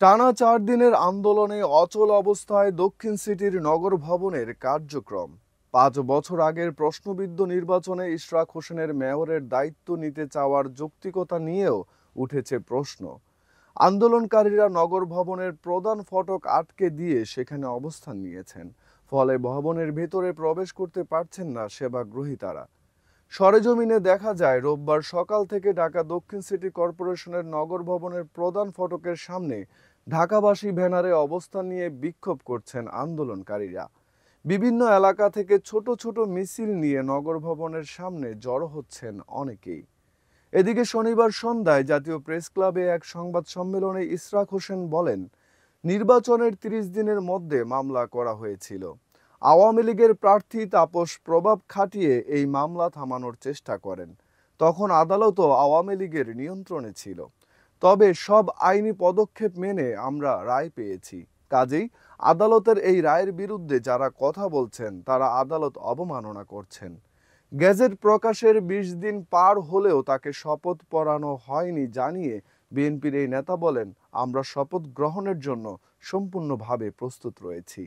টানা ৪ দিনের আন্দোলনে অচল অবস্থায় দক্ষিণ সিটির নগর ভবনের কার্যক্রম। ৫ বছর আগের প্রশ্নবিদ্ধ নির্বাচনে ইশরাক হোসেনের মেয়রের দায়িত্ব নিতে চাওয়ার যৌক্তিকতা নিয়েও উঠেছে প্রশ্ন। আন্দোলনকারীরা নগর ভবনের প্রধান ফটক আটকে দিয়ে সেখানে অবস্থান নিয়েছেন। ফলে ভবনের ভেতরে প্রবেশ করতে পারছেন না সেবাগ্রহীতারা। সরেজমিনে দেখা যায় রোববার সকাল থেকে ঢাকা দক্ষিণ সিটি কর্পোরেশনের নগর ভবনের প্রধান ফটকের সামনে ঢাকাবাসী ব্যানারে অবস্থান নিয়ে বিক্ষোভ করছেন আন্দোলনকারীরা। বিভিন্ন এলাকা থেকে ছোট ছোট মিছিল নিয়ে নগর ভবনের সামনে জড়ো হচ্ছেন অনেকেই। এদিকে শনিবার সন্ধ্যায় জাতীয় প্রেস ক্লাবে এক সংবাদ সম্মেলনে ইশরাক হোসেন বলেন, নির্বাচনের ৩০ দিনের মধ্যে মামলা করা হয়েছিল। আওয়ামী লীগের প্রার্থী তাপস প্রভাব খাটিয়ে এই মামলা থামানোর চেষ্টা করেন। তখন আদালতও আওয়ামী লীগের নিয়ন্ত্রণে ছিল। তবে সব আইনি পদক্ষেপ মেনে আমরা রায় পেয়েছি। কাজেই আদালতের এই রায়ের বিরুদ্ধে যারা কথা বলছেন তারা আদালত অবমাননা করছেন। গেজেট প্রকাশের ২০ দিন পার হলেও তাকে শপথ পড়ানো হয়নি জানিয়ে বিএনপির এই নেতা বলেন, আমরা শপথ গ্রহণের জন্য সম্পূর্ণভাবে প্রস্তুত রয়েছি।